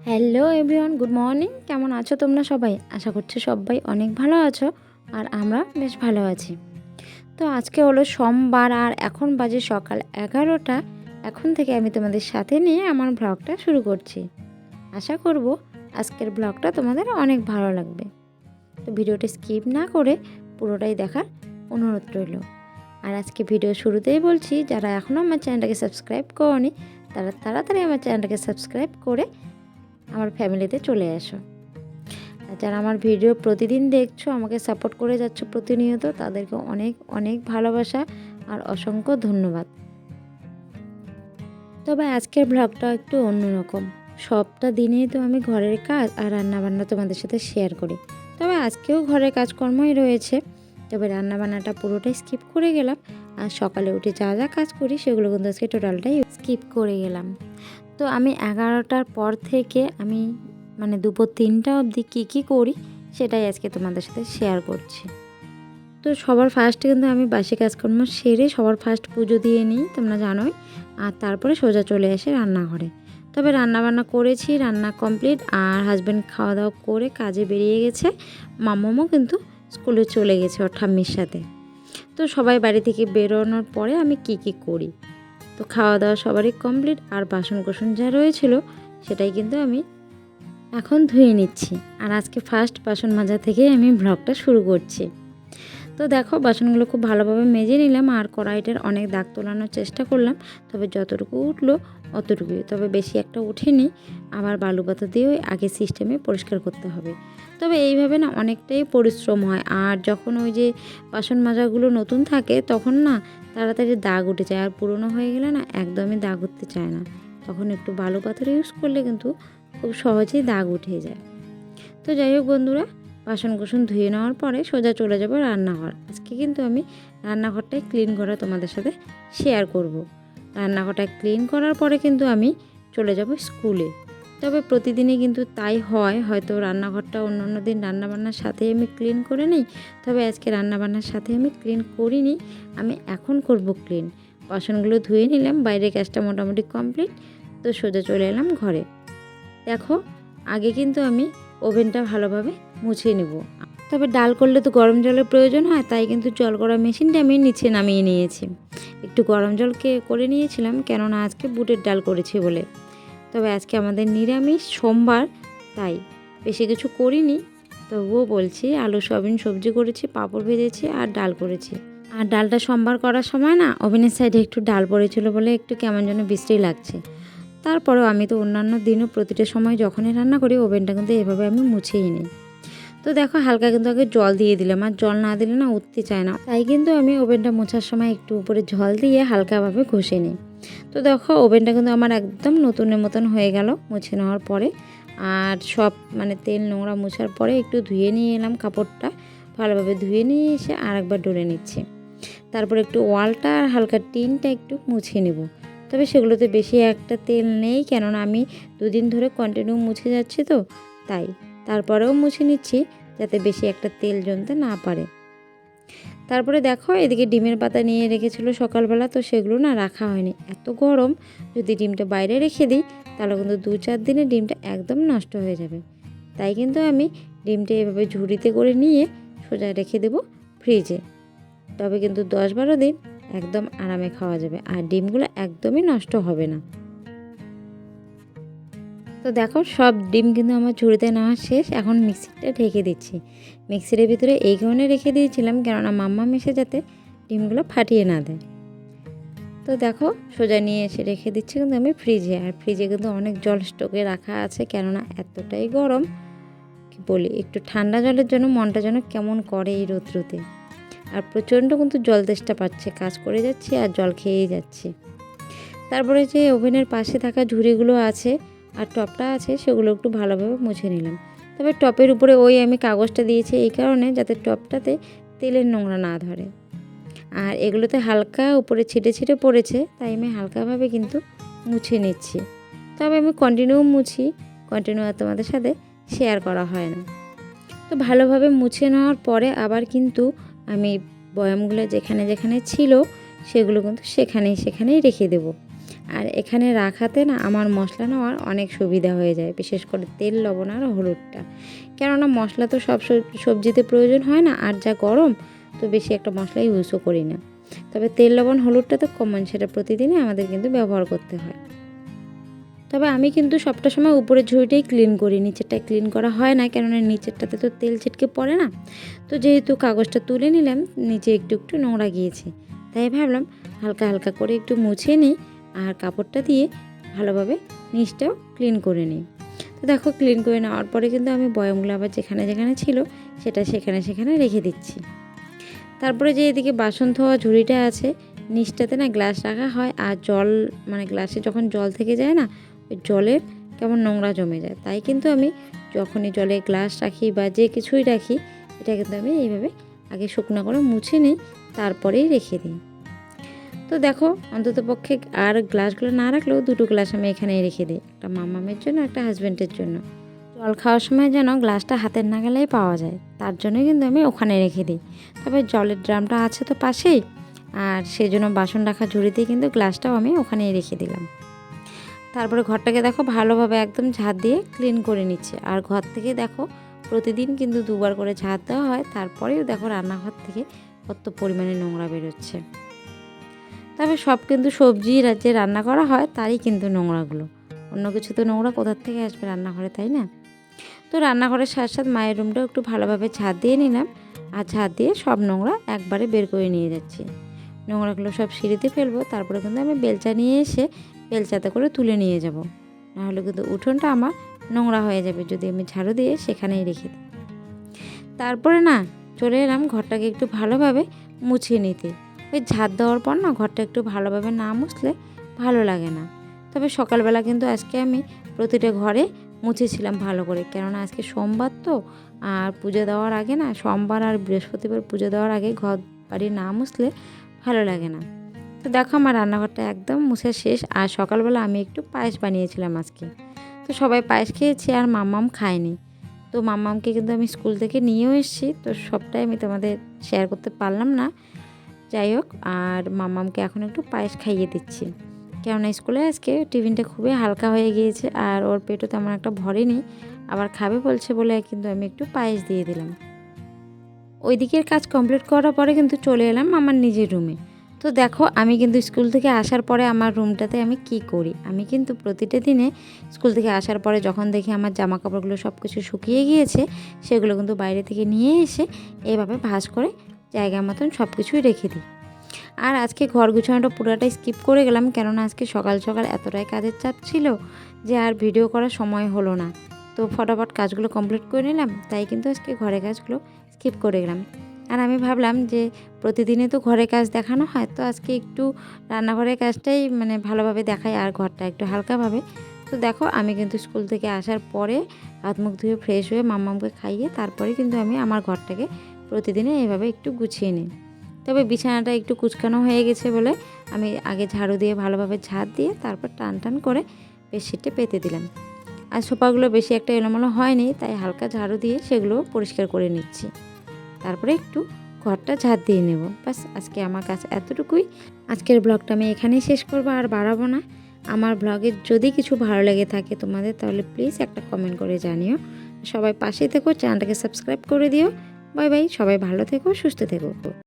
Hello everyone, good morning. কেমন আছো তোমরা সবাই? আশা করছি সবাই অনেক ভালো আছো আর আমরা বেশ ভালো আছি। তো আজকে হলো সোমবার আর এখন বাজে সকাল 11টা। এখন থেকে আমি তোমাদের সাথে নিয়ে আমার ব্লগটা শুরু করছি। আশা করব আজকের ব্লগটা তোমাদের অনেক ভালো লাগবে। তো ভিডিওটা স্কিপ না করে পুরোটাই দেখার অনুরোধ রইল। আর আজকে ভিডিও শুরুতেই বলছি, যারা এখনও আমার চ্যানেলটাকে সাবস্ক্রাইব করোনি তারা তাড়াতাড়ি আমার চ্যানেলটাকে সাবস্ক্রাইব করে আমার ফ্যামিলিতে চলে আসো। আর যারা আমার ভিডিও প্রতিদিন দেখছো, আমাকে সাপোর্ট করে যাচ্ছ প্রতিনিয়ত, তাদেরকে অনেক অনেক ভালোবাসা আর অসংখ্য ধন্যবাদ। তবে আজকের ব্লগটা একটু অন্যরকম। সবটা দিনেই তো আমি ঘরের কাজ আর রান্নাবান্না তোমাদের সাথে শেয়ার করি, তবে আজকেও ঘরের কাজকর্মই রয়েছে। তবে রান্নাবান্নাটা পুরোটাই স্কিপ করে গেলাম, আর সকালে উঠে যা যা কাজ করি সেগুলো কিন্তু আজকে টোটালটাই স্কিপ করে গেলাম। তো আমি 11টার পর থেকে আমি দুপুর 3টা অবধি কী করি সেটাই আজকে তোমাদের সাথে শেয়ার করছি। তো সবার ফার্স্টে কিন্তু আমি বাসি কাজকর্ম সেরে সবার ফার্স্ট পুজো দিয়ে নিই, তোমরা জানোই। আর তারপরে সোজা চলে আসে রান্নাঘরে। তবে রান্নাবান্না করেছি, রান্না কমপ্লিট, আর হাজব্যান্ড খাওয়া দাওয়া করে কাজে বেরিয়ে গেছে। মাম্মামও কিন্তু স্কুলে চলে গেছে ওর ঠাম্মির সাথে। তো সবাই বাড়ি থেকে বেরোনোর পরে আমি কি করি, তো খাওয়া দাওয়া সবারই কমপ্লিট, আর বাসন কোসন যা রয়েছিল সেটাই কিন্তু আমি এখন ধুয়ে নিচ্ছি। আর আজকে ফার্স্ট বাসন মাজা থেকেই আমি ব্লগটা শুরু করছি। তো দেখো, বাসনগুলো খুব ভালোভাবে মেজে নিলাম, আর কড়াইটার অনেক দাগ তোলানোর চেষ্টা করলাম, তবে যতটুকু উঠলো অতটুকুই, তবে বেশি একটা উঠেনি। আবার বালু পাতা দিয়েও আগে সিস্টেমে পরিষ্কার করতে হবে। তবে এইভাবে না অনেকটাই পরিশ্রম হয়, আর যখন ওই যে বাসন মাজাগুলো নতুন থাকে তখন না তাড়াতাড়ি দাগ উঠে যায়, আর পুরনো হয়ে গেলে না একদমই দাগ উঠতে চায় না। তখন একটু বালু পাথর ইউজ করলে কিন্তু খুব সহজেই দাগ উঠে যায়। তো যাই হোক বন্ধুরা, বাসন কোসন ধুয়ে নেওয়ার পরে সোজা চলে যাব রান্নাঘর। আজকে কিন্তু আমি রান্নাঘরটাই ক্লিন করা তোমাদের সাথে শেয়ার করব। রান্নাঘরটা ক্লিন করার পরে কিন্তু আমি চলে যাব স্কুলে। তবে প্রতিদিনই কিন্তু তাই হয়, হয়তো রান্নাঘরটা অন্য অন্য দিন রান্নাবান্নার সাথে আমি ক্লিন করে নিই, তবে আজকে রান্নাবান্নার সাথে আমি ক্লিন করিনি, আমি এখন করব ক্লিন। বাসনগুলো ধুয়ে নিলাম, বাইরের কাজটা মোটামুটি কমপ্লিট। তো সোজা চলে এলাম ঘরে। দেখো, আগে কিন্তু আমি ওভেনটা ভালোভাবে মুছে নেব। তবে ডাল করলে তো গরম জলের প্রয়োজন হয়, তাই কিন্তু জল করা মেশিনটা আমি নিচে নামিয়ে নিয়েছি। একটু গরম জলকে করে নিয়েছিলাম, কেননা আজকে বুটের ডাল করেছি বলে। তবে আজকে আমাদের নিরামিষ সোমবার, তাই বেশি কিছু করিনি। তবুও বলছি, আলু সয়াবিন সবজি করেছি, পাঁপড় ভেজেছি আর ডাল করেছি। আর ডালটা সোমবার করার সময় না ওভেনের সাইডে একটু ডাল পড়েছিল বলে একটু কেমন যেন বিশ্রী লাগছে। তারপরেও আমি তো অন্যান্য দিনও প্রতিটা সময় যখনই রান্না করি ওভেনটা কিন্তু এভাবে আমি মুছেই নিই। তো দেখো, হালকা কিন্তু আগে জল দিয়ে দিলাম, আর জল না দিলে না উঠতে চায় না, তাই কিন্তু আমি ওভেনটা মোছার সময় একটু উপরে জল দিয়ে হালকাভাবে ঘষে নিই। তো দেখো, ওভেনটা কিন্তু আমার একদম নতুনের মতন হয়ে গেল মুছে নেওয়ার পরে। আর সব তেল নোংরা মোছার পরে একটু ধুয়ে নিয়ে এলাম, কাপড়টা ভালোভাবে ধুয়ে নিয়ে এসে আর একবার ডলে নিচ্ছি। তারপর একটু ওয়ালটা আর হালকা টিনটা একটু মুছে নেব। তবে সেগুলোতে বেশি একটা তেল নেই, কেননা আমি দুদিন ধরে কন্টিনিউ মুছে যাচ্ছি, তো তাই তারপরেও মুছে নিচ্ছি যাতে বেশি একটা তেল জমতে না পারে। তারপরে দেখো, এদিকে ডিমের পাতা নিয়ে রেখেছিল সকালবেলা, তো সেগুলো না রাখা হয়নি। এত গরম, যদি ডিমটা বাইরে রেখে দিই তাহলে কিন্তু 2-4 দিনে ডিমটা একদম নষ্ট হয়ে যাবে। তাই কিন্তু আমি ডিমটা এভাবে ঝুড়িতে করে নিয়ে সোজা রেখে দেব ফ্রিজে। তবে কিন্তু 10-12 দিন একদম আরামে খাওয়া যাবে, আর ডিমগুলো একদমই নষ্ট হবে না। তো দেখো, সব ডিম কিন্তু আমার ঝুড়িতে নেওয়া শেষ। এখন মিক্সিটা ঢেকে দিচ্ছি। মিক্সির ভিতরে এই কারণে রেখে দিয়েছিলাম, কেননা মাম্মা মিশে যাতে ডিমগুলো ফাটিয়ে না দেয়। তো দেখো, সোজা নিয়ে এসে রেখে দিচ্ছি কিন্তু আমি ফ্রিজে। আর ফ্রিজে কিন্তু অনেক জল স্টকে রাখা আছে, কেননা এতটাই গরম কি বলি, একটু ঠান্ডা জলের জন্য মনটা যেন কেমন করে এই রোদ্রুতে। আর প্রচণ্ড কিন্তু জল তেষ্টা পাচ্ছে, কাজ করে যাচ্ছি আর জল খেয়েই যাচ্ছি। তারপরে যে ওভেনের পাশে থাকা ঝুড়িগুলো আছে আর টপটা আছে, সেগুলো একটু ভালোভাবে মুছে নিলাম। তবে টপের উপরে ওই আমি কাগজটা দিয়েছি এই কারণে, যাতে টপটাতে তেলের নোংরা না ধরে। আর এগুলোতে হালকা উপরে ছিটে ছিটে পড়েছে, তাই আমি হালকাভাবে কিন্তু মুছে নিচ্ছি। তবে আমি কন্টিনিউ মুছি, কন্টিনিউ আর তোমাদের সাথে শেয়ার করা হয় না। তো ভালোভাবে মুছে নেওয়ার পরে আবার কিন্তু আমি বয়ামগুলো যেখানে যেখানে ছিল সেগুলো কিন্তু সেখানেই রেখে দেব। আর এখানে রাখাতে না আমার মশলা নেওয়ার অনেক সুবিধা হয়ে যায়, বিশেষ করে তেল, লবণ আর হলুদটা। কেননা মশলা তো সব সবজিতে প্রয়োজন হয় না, আর যা গরম তো বেশি একটা মশলা ইউজও করি না। তবে তেল, লবণ, হলুদটা তো কমন, সেটা প্রতিদিনই আমাদের কিন্তু ব্যবহার করতে হয়। তবে আমি কিন্তু সবটা সময় উপরের ঝুড়িটাই ক্লিন করি, নিচেরটা ক্লিন করা হয় না, কেননা নিচেরটাতে তো তেল ছিটকে পড়ে না। তো যেহেতু কাগজটা তুলে নিলাম, নিচে একটু একটু নোংরা গিয়েছে, তাই ভাবলাম হালকা হালকা করে একটু মুছে নিই আর কাপড়টা দিয়ে ভালোভাবে নিচটাও ক্লিন করে নিই। তো দেখো, ক্লিন করে নেওয়ার পরে কিন্তু আমি বয়মগুলো আবার যেখানে যেখানে ছিল সেটা সেখানে সেখানে রেখে দিচ্ছি। তারপরে যে এদিকে বাসন ধোয়া ঝুড়িটা আছে, নিচটাতে না গ্লাস রাখা হয়, আর জল মানে গ্লাসে যখন জল থেকে যায় না, ওই জলের কেমন নোংরা জমে যায়, তাই কিন্তু আমি যখনই জলে গ্লাস রাখি বা যে কিছুই রাখি, এটা কিন্তু আমি এইভাবে আগে শুকনো করে মুছে নিই, তারপরেই রেখে দিই। তো দেখো, অন্তত পক্ষে আর গ্লাসগুলো না রাখলেও দুটো গ্লাস আমি এখানেই রেখে দিই, একটা মামামের জন্য, একটা হাজব্যান্ডের জন্য। জল খাওয়ার সময় যেন গ্লাসটা হাতের নাগালেই পাওয়া যায়, তার জন্যই কিন্তু আমি ওখানে রেখে দিই। তবে জলের ড্রামটা আছে তো পাশেই, আর সেজন্য বাসন রাখা ঝুড়িতেই কিন্তু গ্লাসটাও আমি ওখানেই রেখে দিলাম। তারপরে ঘরটাকে দেখো ভালোভাবে একদম ঝাঁট দিয়ে ক্লিন করে নিচ্ছে। আর ঘর থেকে দেখো প্রতিদিন কিন্তু দুবার করে ঝাঁট দেওয়া হয়, তারপরেও দেখো রান্নাঘর থেকে কত পরিমাণে নোংরা বেরোচ্ছে। তবে সব কিন্তু সবজি যে রান্না করা হয় তারই কিন্তু নোংরাগুলো, অন্য কিছু তো নোংরা কোথার থেকে আসবে রান্নাঘরে, তাই না? তো রান্নাঘরের সাথে সাথে মায়ের রুমটাও একটু ভালোভাবে ঝাঁট দিয়ে নিলাম, আর ঝাঁট দিয়ে সব নোংরা একবারে বের করে নিয়ে যাচ্ছি। নোংরাগুলো সব সিঁড়িতে ফেলবো, তারপরে কিন্তু আমি বেলচা নিয়ে এসে বেলচাতে করে তুলে নিয়ে যাব, নাহলে কিন্তু উঠোনটা আমার নোংরা হয়ে যাবে যদি আমি ঝাড়ু দিয়ে সেখানেই রেখে দিই। তারপরে না চলে এলাম ঘরটাকে একটু ভালোভাবে মুছিয়ে নিতে। ওই ঝাঁট দেওয়ার পর না ঘরটা একটু ভালোভাবে না মুছলে ভালো লাগে না। তবে সকালবেলা কিন্তু আজকে আমি প্রতিটা ঘরে মুছেছিলাম ভালো করে, কেননা আজকে সোমবার তো, আর পুজো দেওয়ার আগে না, সোমবার আর বৃহস্পতিবার পুজো দেওয়ার আগে ঘর বাড়ি না মুছলে ভালো লাগে না। তো দেখো, আমার রান্নাঘরটা একদম মুছে শেষ। আর সকালবেলা আমি একটু পায়েস বানিয়েছিলাম আজকে, তো সবাই পায়েস খেয়েছি আর মাম্মাম খায়নি। তো মাম্মামকে কিন্তু আমি স্কুল থেকে নিয়েও এসেছি, তো সবটাই আমি তোমাদের শেয়ার করতে পারলাম না। যাই হোক, আর মাম্মামকে এখন একটু পায়েস খাইয়ে দিচ্ছি, কেননা স্কুলে আজকে টিফিনটা খুবই হালকা হয়ে গিয়েছে, আর ওর পেটও তেমন একটা ভরেনি, আবার খাবে বলছে বলে কিন্তু আমি একটু পায়েস দিয়ে দিলাম। ওই দিকের কাজ কমপ্লিট করার পরে কিন্তু চলে এলাম আমার নিজের রুমে। তো দেখো, আমি কিন্তু স্কুল থেকে আসার পরে আমার রুমটাতে আমি কি করি, আমি কিন্তু প্রতিটা দিনে স্কুল থেকে আসার পরে যখন দেখি আমার জামা কাপড়গুলো সব কিছু শুকিয়ে গিয়েছে, সেগুলো কিন্তু বাইরে থেকে নিয়ে এসে এভাবে ভাঁজ করে জায়গা মতন সব কিছুই রেখে দিই। আর আজকে ঘর গুছানোটা পুরোটাই স্কিপ করে গেলাম, কেননা আজকে সকাল সকাল এতটাই কাজের চাপ ছিল যে আর ভিডিও করার সময় হলো না। তো ফটাফট কাজগুলো কমপ্লিট করে নিলাম, তাই কিন্তু আজকে ঘরের কাজগুলো স্কিপ করে গেলাম। আর আমি ভাবলাম যে প্রতিদিনে তো ঘরের কাজ দেখানো হয়, তো আজকে একটু রান্নাঘরের কাজটাই মানে ভালোভাবে দেখাই, আর ঘরটা একটু হালকাভাবে। তো দেখো, আমি কিন্তু স্কুল থেকে আসার পরে হাত মুখ ধুয়ে ফ্রেশ হয়ে মাম্মামকে খাইয়ে তারপরে কিন্তু আমি আমার ঘরটাকে প্রতিদিনে এভাবে একটু গুছিয়ে নিই। তবে বিছানাটা একটু কুচকানো হয়ে গেছে বলে আমি আগে ঝাড়ু দিয়ে ভালোভাবে ঝাড় দিয়ে তারপর টান টান করে বেডশিটে পেতে দিলাম। আর সোফাগুলো বেশি একটা এলোমেলো হয়নি, তাই হালকা ঝাড়ু দিয়ে সেগুলো পরিষ্কার করে নিচ্ছি। তারপরে একটু ঘরটা ঝাড় দিয়ে নেব। বাস, আজকে আমার কাছে এতটুকুই। আজকের ব্লগটা আমি এখানেই শেষ করবো, আর বাড়াবো না। আমার ব্লগে যদি কিছু ভালো লেগে থাকে তোমাদের, তাহলে প্লিজ একটা কমেন্ট করে জানিও। সবাই পাশে থেকো, চ্যানেলটাকে সাবস্ক্রাইব করে দিও। বাই বাই, সবাই ভালো থেকো, সুস্থ থেকো।